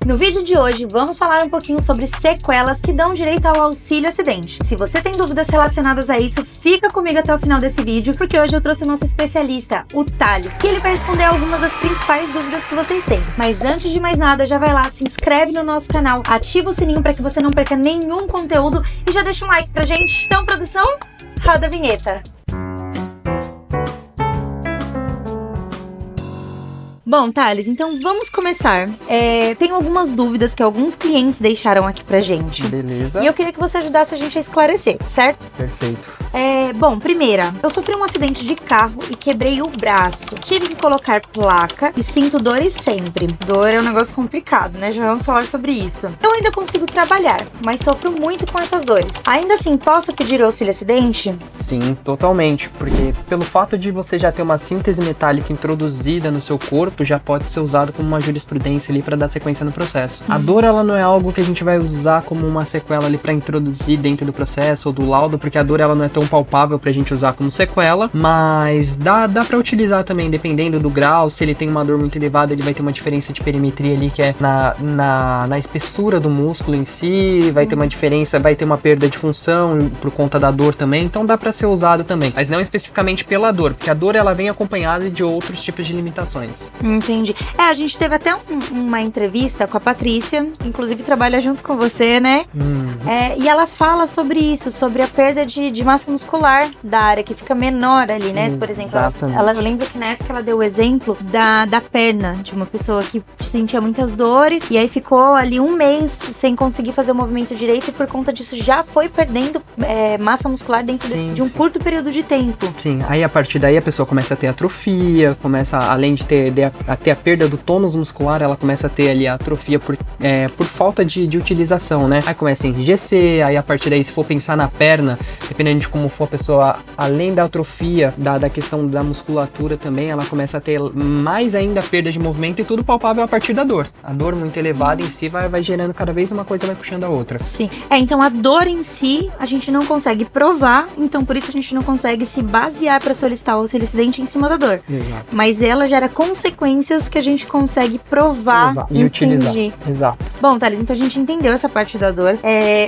No vídeo de hoje, vamos falar um pouquinho sobre sequelas que dão direito ao auxílio acidente. Se você tem dúvidas relacionadas a isso, fica comigo até o final desse vídeo, porque hoje eu trouxe o nosso especialista, o Thales, que ele vai responder algumas das principais dúvidas que vocês têm. Mas antes de mais nada, já vai lá, se inscreve no nosso canal, ativa o sininho para que você não perca nenhum conteúdo e já deixa um like pra gente. Então, produção, roda a vinheta. Bom, Thales, então vamos começar. Tenho algumas dúvidas que alguns clientes deixaram aqui pra gente. Beleza. E eu queria que você ajudasse a gente a esclarecer, certo? Perfeito. Bom, primeira, eu sofri um acidente de carro e quebrei o braço. Tive que colocar placa e sinto dores sempre. Dor é um negócio complicado, né? Já vamos falar sobre isso. Eu ainda consigo trabalhar, mas sofro muito com essas dores. Ainda assim, posso pedir o auxílio acidente? Sim, totalmente. Porque pelo fato de você já ter uma síntese metálica introduzida no seu corpo, já pode ser usado como uma jurisprudência ali para dar sequência no processo. A dor, ela não é algo que a gente vai usar como uma sequela ali para introduzir dentro do processo ou do laudo, porque a dor, ela não é tão palpável pra gente usar como sequela, mas dá para utilizar também, dependendo do grau. Se ele tem uma dor muito elevada, ele vai ter uma diferença de perimetria ali, que é na espessura do músculo em si, vai ter uma diferença, vai ter uma perda de função por conta da dor também, então dá para ser usado também, mas não especificamente pela dor, porque a dor, ela vem acompanhada de outros tipos de limitações. Entendi. A gente teve até uma entrevista com a Patrícia, que inclusive trabalha junto com você, né? E ela fala sobre isso, sobre a perda de massa muscular da área, que fica menor ali, né? Por exemplo, ela lembra que na época ela deu o exemplo da perna, de uma pessoa que sentia muitas dores, e aí ficou ali um mês sem conseguir fazer o movimento direito, e por conta disso já foi perdendo massa muscular dentro de um curto período de tempo. Sim, aí a partir daí a pessoa começa a ter atrofia, além de ter a perda do tônus muscular, ela começa a ter ali a atrofia por falta de utilização, né? Aí começa a enrijecer, aí a partir daí, se for pensar na perna, dependendo de como for a pessoa, além da atrofia, da questão da musculatura também, ela começa a ter mais ainda perda de movimento, e tudo palpável a partir da dor. A dor muito elevada em si vai gerando cada vez uma coisa, vai puxando a outra. Sim, então a dor em si, a gente não consegue provar, então por isso a gente não consegue se basear para solicitar o auxílio acidente em cima da dor. Exato. Mas ela gera consequências que a gente consegue provar e utilizar. Exato. Bom, Thales, então a gente entendeu essa parte da dor.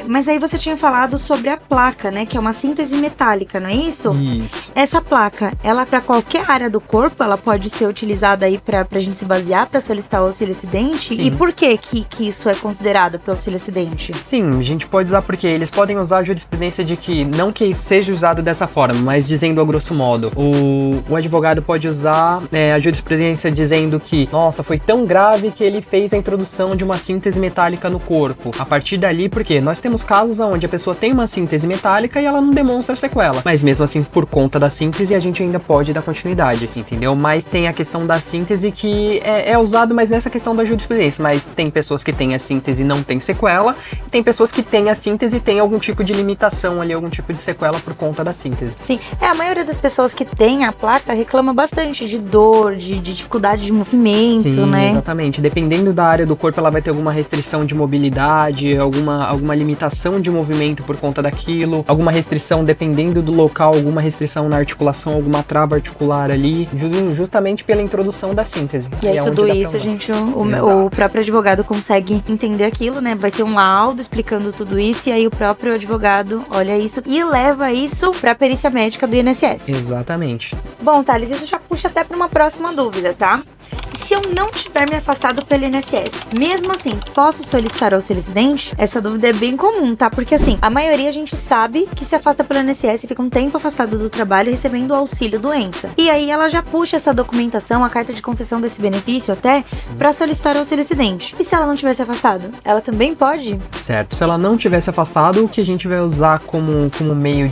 Mas aí você tinha falado sobre a placa, né? Que é uma síntese metálica, não é isso? Isso. Essa placa, ela para qualquer área do corpo, ela pode ser utilizada aí pra gente se basear para solicitar o auxílio acidente? Sim. E por que isso é considerado para auxílio acidente? Sim, a gente pode usar porque eles podem usar a jurisprudência de que, não que seja usado dessa forma, mas dizendo a grosso modo, o advogado pode usar a jurisprudência dizendo que, nossa, foi tão grave que ele fez a introdução de uma síntese metálica no corpo. A partir dali, porque nós temos casos onde a pessoa tem uma síntese metálica e ela não demonstra sequela, mas mesmo assim, por conta da síntese, a gente ainda pode dar continuidade, entendeu? Mas tem a questão da síntese que é usado, mas nessa questão da jurisprudência, mas tem pessoas que têm a síntese e não tem sequela, e tem pessoas que têm a síntese e tem algum tipo de limitação ali, algum tipo de sequela por conta da síntese. Sim, a maioria das pessoas que tem a placa reclama bastante de dor, de dificuldade de movimento. Sim, né? Exatamente. Dependendo da área do corpo, ela vai ter alguma restrição de mobilidade, alguma limitação de movimento por conta daquilo, alguma restrição, dependendo do local, alguma restrição na articulação, alguma trava articular ali, justamente pela introdução da síntese. E aí tudo isso o próprio advogado consegue entender aquilo, né? Vai ter um laudo explicando tudo isso, e aí o próprio advogado olha isso e leva isso pra perícia médica do INSS. Exatamente. Bom, Thales, isso já puxa até pra uma próxima dúvida, tá? Se eu não tiver me afastado pelo INSS, mesmo assim, posso solicitar auxílio acidente? Essa dúvida é bem comum, tá? Porque assim, a maioria a gente sabe que se afasta pelo INSS, fica um tempo afastado do trabalho recebendo o auxílio doença. E aí ela já puxa essa documentação, a carta de concessão desse benefício até, pra solicitar auxílio acidente. E se ela não tivesse afastado? Ela também pode? Certo. Se ela não tivesse afastado, o que a gente vai usar como meio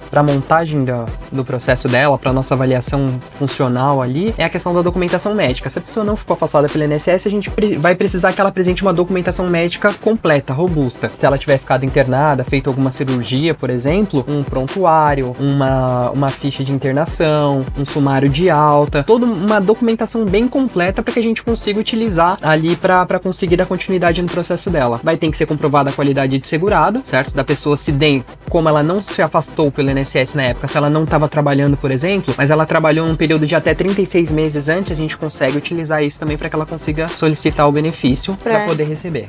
pra montagem do processo dela, pra nossa avaliação funcional ali, é a questão da documentação médica. Se a pessoa não ficou afastada pelo INSS, a gente vai precisar que ela apresente uma documentação médica completa, robusta. Se ela tiver ficado internada, feito alguma cirurgia, por exemplo, um prontuário, uma ficha de internação, um sumário de alta, toda uma documentação bem completa para que a gente consiga utilizar ali para conseguir dar continuidade no processo dela. Vai ter que ser comprovada a qualidade de segurado, certo? Da pessoa como ela não se afastou pelo INSS na época, se ela não estava trabalhando, por exemplo, mas ela trabalhou num período de até 36 meses antes, a gente consegue utilizar isso também para que ela consiga solicitar o benefício para poder receber.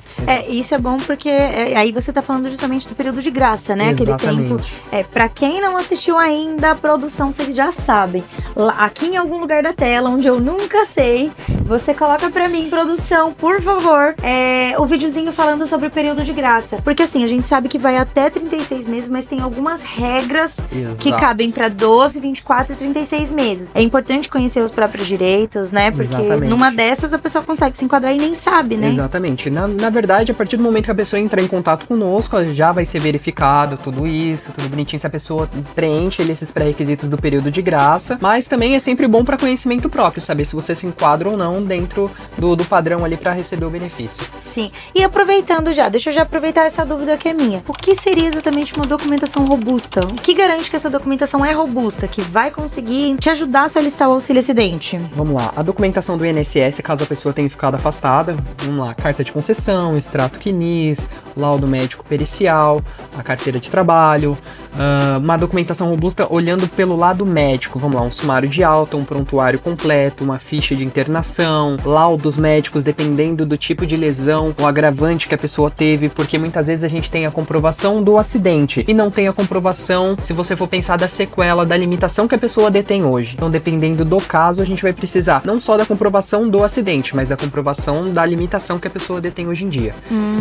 Isso é bom porque aí você tá falando justamente do período de graça, né? Exatamente. Aquele tempo. Para quem não assistiu ainda a produção, vocês já sabem. Aqui em algum lugar da tela, onde eu nunca sei, você coloca pra mim, produção, por favor, o videozinho falando sobre o período de graça. Porque assim, a gente sabe que vai até 36 meses, mas tem algumas regras que cabem pra 12, 24 e 36 meses. É importante conhecer os próprios direitos, né? Porque numa dessas a pessoa consegue se enquadrar e nem sabe, né? Exatamente. Na verdade, a partir do momento que a pessoa entrar em contato conosco, já vai ser verificado tudo isso, tudo bonitinho, se a pessoa preenche esses pré-requisitos do período de graça. Mas também é sempre bom para conhecimento próprio, saber se você se enquadra ou não dentro do padrão ali para receber o benefício. Sim. E aproveitando deixa eu já aproveitar essa dúvida que é minha. O que seria exatamente uma documentação robusta? O que garante que essa documentação é robusta, que vai conseguir te ajudar a solicitar o auxílio acidente? Vamos lá. A documentação do INSS, caso a pessoa tenha ficado afastada, vamos lá, carta de concessão, extrato CNIS, laudo médico pericial, a carteira de trabalho, uma documentação robusta olhando pelo lado médico, vamos lá, um sumário de alta, um prontuário completo, uma ficha de internação, laudos médicos dependendo do tipo de lesão ou agravante que a pessoa teve, porque muitas vezes a gente tem a comprovação do acidente e não tem a comprovação, se você for pensar, da sequela, da limitação que a pessoa detém hoje. Então, dependendo do caso, a gente vai precisar não só da comprovação do acidente, mas da comprovação da limitação que a pessoa detém hoje em dia.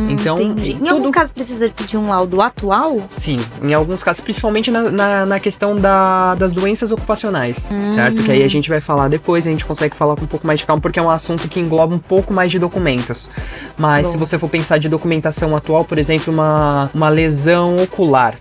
Então, em alguns casos precisa pedir um laudo atual? Sim, em alguns casos, principalmente na questão das doenças ocupacionais, certo? Que aí a gente vai falar depois, a gente consegue falar com um pouco mais de calma, porque é um assunto que engloba um pouco mais de documentos. Mas se você for pensar de documentação atual, por exemplo, uma lesão ocular,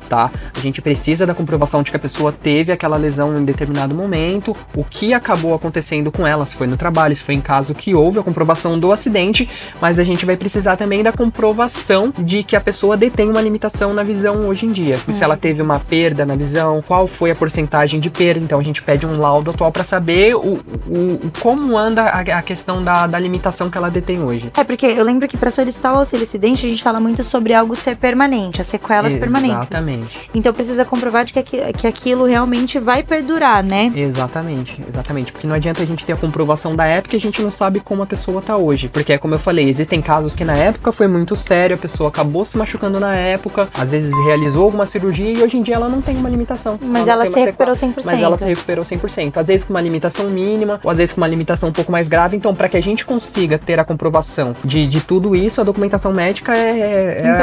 tá? A gente precisa da comprovação de que a pessoa teve aquela lesão em determinado momento, o que acabou acontecendo com ela, se foi no trabalho, se foi em caso que houve a comprovação do acidente, mas a gente vai precisar também da comprovação de que a pessoa detém uma limitação na visão hoje em dia. E se ela teve uma perda na visão, qual foi a porcentagem de perda, então a gente pede um laudo atual para saber como anda a questão da limitação que ela detém hoje. Porque eu lembro que para solicitar o auxílio acidente, a gente fala muito sobre algo ser permanente, as sequelas permanentes. Exatamente. Então precisa comprovar de que aquilo realmente vai perdurar, né? Exatamente. Porque não adianta a gente ter a comprovação da época e a gente não sabe como a pessoa tá hoje. Porque, como eu falei, existem casos que na época foi muito sério, a pessoa acabou se machucando na época, às vezes realizou alguma cirurgia e hoje em dia ela não tem uma limitação. Mas ela se recuperou 100%. Mas ela se recuperou 100%. Às vezes com uma limitação mínima, ou às vezes com uma limitação um pouco mais grave. Então, para que a gente consiga ter a comprovação de tudo isso, a documentação médica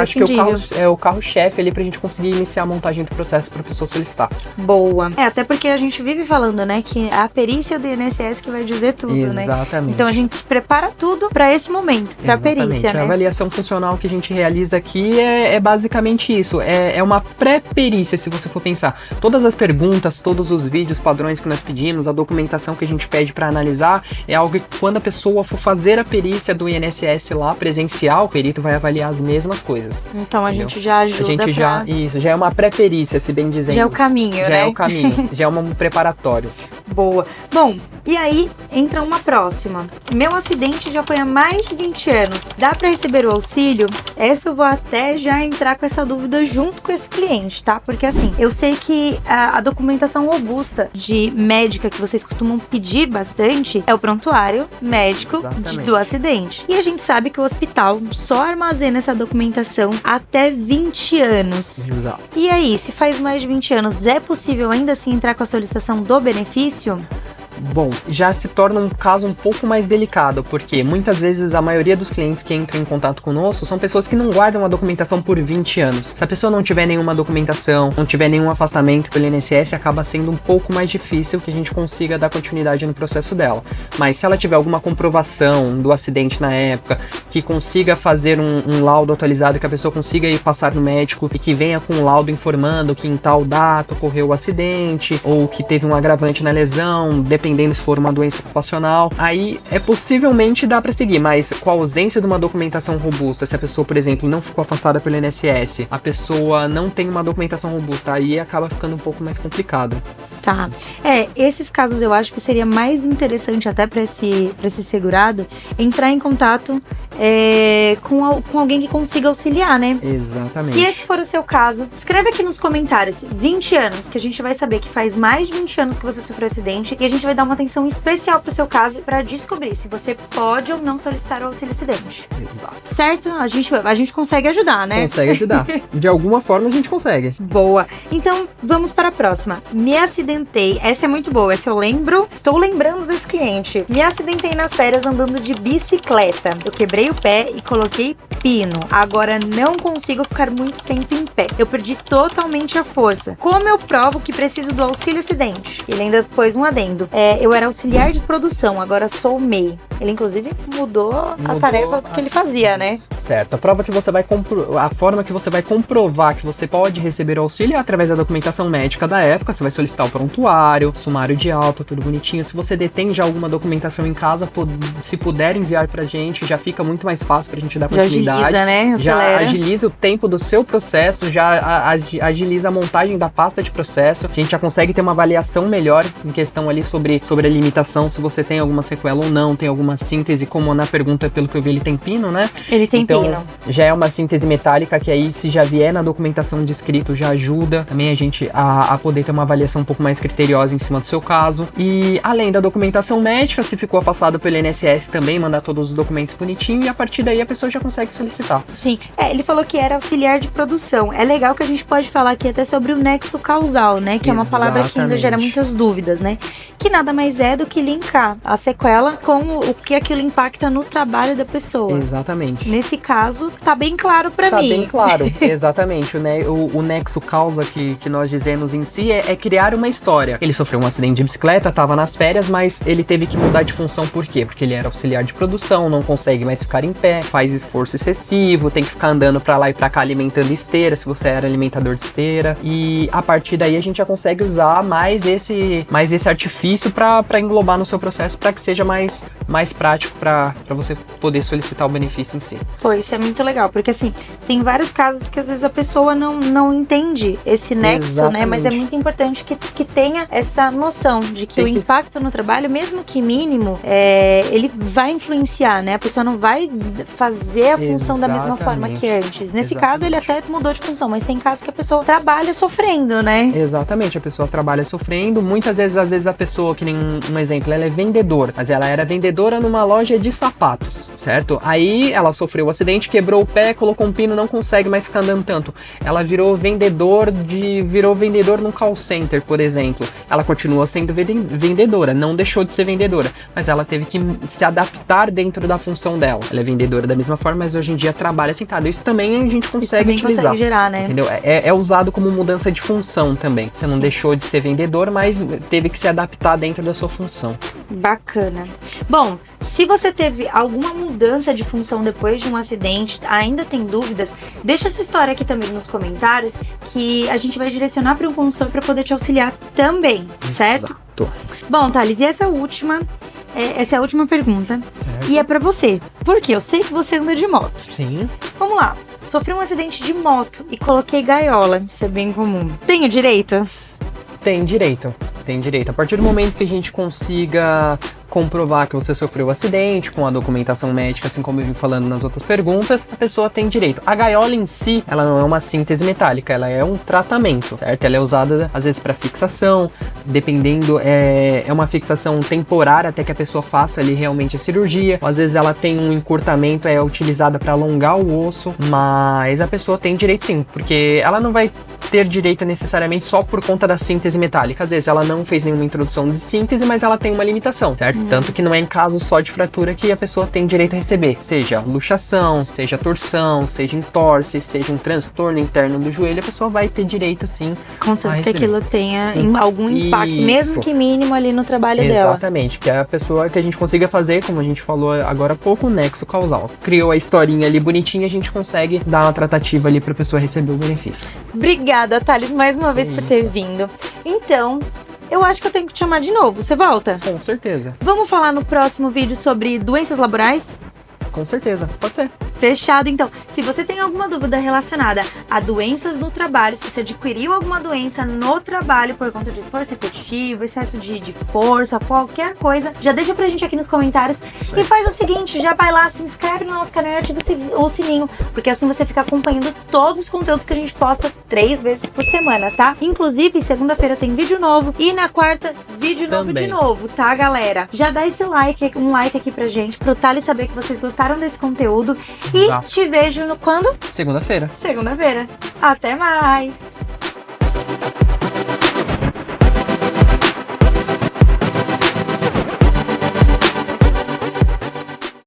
acho que é o carro-chefe ali pra gente conseguir iniciar a montagem do processo para a pessoa solicitar. Boa. Até porque a gente vive falando, né, que é a perícia do INSS que vai dizer tudo, né? Exatamente. Então a gente prepara tudo para esse momento, para a perícia, né? A avaliação funcional que a gente realiza aqui é basicamente isso. É uma pré-perícia, se você for pensar. Todas as perguntas, todos os vídeos padrões que nós pedimos, a documentação que a gente pede para analisar, é algo que quando a pessoa for fazer a perícia do INSS lá, presencial, o perito vai avaliar as mesmas coisas. Então a gente já ajuda Isso, já é uma pré-perícia, se bem dizendo. Já é o caminho, né? Já é o caminho, já é um preparatório. Boa. Bom, e aí entra uma próxima. Meu acidente já foi há mais de 20 anos. Dá para receber o auxílio? Essa eu vou até já entrar com essa dúvida junto com esse cliente, tá? Porque assim, eu sei que a documentação robusta de médica que vocês costumam pedir bastante é o prontuário médico do acidente. E a gente sabe que o hospital só armazena essa documentação até 20 anos. Exato. E aí, se faz mais de 20 anos, é possível ainda assim entrar com a solicitação do benefício? Bom, já se torna um caso um pouco mais delicado, porque muitas vezes a maioria dos clientes que entram em contato conosco são pessoas que não guardam a documentação por 20 anos. Se a pessoa não tiver nenhuma documentação, não tiver nenhum afastamento pelo INSS, acaba sendo um pouco mais difícil que a gente consiga dar continuidade no processo dela. Mas se ela tiver alguma comprovação do acidente na época, que consiga fazer um laudo atualizado, que a pessoa consiga ir passar no médico e que venha com um laudo informando que em tal data ocorreu o acidente, ou que teve um agravante na lesão, dependendo se for uma doença ocupacional, aí possivelmente dá para seguir, mas com a ausência de uma documentação robusta, se a pessoa, por exemplo, não ficou afastada pelo INSS, a pessoa não tem uma documentação robusta, aí acaba ficando um pouco mais complicado. Tá. Esses casos eu acho que seria mais interessante até para esse segurado entrar em contato com alguém que consiga auxiliar, né? Exatamente. Se esse for o seu caso, escreve aqui nos comentários 20 anos, que a gente vai saber que faz mais de 20 anos que você sofreu acidente e a gente vai dar uma atenção especial pro seu caso para descobrir se você pode ou não solicitar o auxílio acidente. Exato. Certo? A gente consegue ajudar, né? Consegue ajudar. De alguma forma a gente consegue. Boa. Então, vamos para a próxima. Me acidentei. Essa é muito boa. Essa eu lembro. Estou lembrando desse cliente. Me acidentei nas férias andando de bicicleta. Eu quebrei o pé e coloquei pino. Agora não consigo ficar muito tempo em pé. Eu perdi totalmente a força. Como eu provo que preciso do auxílio acidente? Ele ainda pôs um adendo. Eu era auxiliar de produção, agora sou MEI. Ele, inclusive, mudou a tarefa que ele fazia, né? Certo. A forma que você vai comprovar que você pode receber o auxílio é através da documentação médica da época. Você vai solicitar o prontuário, sumário de alta, tudo bonitinho. Se você detém já alguma documentação em casa, se puder enviar pra gente, já fica muito mais fácil pra gente dar continuidade. Já agiliza, né? Acelera. Já agiliza o tempo do seu processo, já agiliza a montagem da pasta de processo. A gente já consegue ter uma avaliação melhor em questão ali sobre a limitação, se você tem alguma sequela ou não, tem alguma síntese, como na pergunta, pelo que eu vi, ele tem pino, né? Ele tem pino. Já é uma síntese metálica que aí, se já vier na documentação de escrito, já ajuda também a gente a poder ter uma avaliação um pouco mais criteriosa em cima do seu caso. E além da documentação médica, se ficou afastado pelo INSS também, mandar todos os documentos bonitinho e a partir daí a pessoa já consegue solicitar. Sim. Ele falou que era auxiliar de produção. É legal que a gente pode falar aqui até sobre o nexo causal, né? Que é uma palavra que ainda gera muitas dúvidas, né? Que nada mais é do que linkar a sequela com o que aquilo impacta no trabalho da pessoa. Exatamente. Nesse caso, tá bem claro pra mim. Tá bem claro, exatamente. O nexo causa que nós dizemos em si é criar uma história. Ele sofreu um acidente de bicicleta, tava nas férias, mas ele teve que mudar de função. Por quê? Porque ele era auxiliar de produção, não consegue mais ficar em pé, faz esforço excessivo, tem que ficar andando pra lá e pra cá alimentando esteira, se você era alimentador de esteira. E a partir daí a gente já consegue usar mais esse artifício pra englobar no seu processo, pra que seja mais prático pra você poder solicitar o benefício em si. Pô, isso é muito legal, porque assim, tem vários casos que às vezes a pessoa não entende esse nexo, exatamente, né? Mas é muito importante que tenha essa noção de que o impacto no trabalho, mesmo que mínimo, ele vai influenciar, né? A pessoa não vai fazer a função da mesma forma que antes. Nesse caso, ele até mudou de função, mas tem casos que a pessoa trabalha sofrendo, né? Exatamente, a pessoa trabalha sofrendo. Muitas vezes, às vezes a pessoa, que nem um exemplo, ela é vendedora, mas ela era vendedora numa loja de sapatos, certo? Aí ela sofreu um acidente, quebrou o pé, colocou um pino, não consegue mais ficar andando tanto. Ela virou vendedor num call center, por exemplo. Ela continua sendo vendedora, não deixou de ser vendedora, mas ela teve que se adaptar dentro da função dela. Ela é vendedora da mesma forma, mas hoje em dia trabalha sentada. Isso também a gente consegue utilizar. Consegue gerar, né? Entendeu? É usado como mudança de função também. Você não deixou de ser vendedor, mas teve que se adaptar dentro da sua função. Bacana. Bom, se você teve alguma mudança de função depois de um acidente, ainda tem dúvidas, deixa sua história aqui também nos comentários, que a gente vai direcionar para um consultor para poder te auxiliar também, certo? Exato. Bom, Thales, e essa é a última pergunta. Certo. E é pra você. Porque eu sei que você anda de moto. Sim. Vamos lá. Sofri um acidente de moto e coloquei gaiola. Isso é bem comum. Tenho direito? Tem direito. A partir do momento que a gente consiga comprovar que você sofreu um acidente com a documentação médica, assim como eu vim falando nas outras perguntas, a pessoa tem direito. A gaiola em si, ela não é uma síntese metálica, ela é um tratamento, certo? Ela é usada às vezes para fixação, dependendo, é uma fixação temporária até que a pessoa faça ali realmente a cirurgia. Às vezes ela tem um encurtamento, é utilizada para alongar o osso, mas a pessoa tem direito sim, porque ela não vai ter direito necessariamente só por conta da síntese metálica. Às vezes ela não fez nenhuma introdução de síntese, mas ela tem uma limitação, certo? Tanto que não é em caso só de fratura que a pessoa tem direito a receber, seja luxação, seja torção, seja entorse, seja um transtorno interno do joelho, a pessoa vai ter direito sim. Contanto que aquilo tenha algum impacto, mesmo que mínimo ali no trabalho dela. Exatamente, que a pessoa, que a gente consiga fazer, como a gente falou agora há pouco, o nexo causal. Criou a historinha ali bonitinha, a gente consegue dar uma tratativa ali pra pessoa receber o benefício. Obrigada, Thales, mais uma vez por ter vindo. Então, eu acho que eu tenho que te chamar de novo. Você volta? Com certeza. Vamos falar no próximo vídeo sobre doenças laborais? Com certeza, pode ser. Fechado, então. Se você tem alguma dúvida relacionada a doenças no trabalho, se você adquiriu alguma doença no trabalho por conta de esforço repetitivo, excesso de força, qualquer coisa, já deixa pra gente aqui nos comentários. E faz o seguinte, já vai lá, se inscreve no nosso canal e ativa o sininho, porque assim você fica acompanhando todos os conteúdos que a gente posta 3 vezes por semana, tá? Inclusive, segunda-feira tem vídeo novo e na quarta, vídeo novo de novo, tá, galera? Já dá esse like, um like aqui pra gente, pro Thales saber que vocês gostaram desse conteúdo. E te vejo no quando? Segunda-feira. Segunda-feira. Até mais!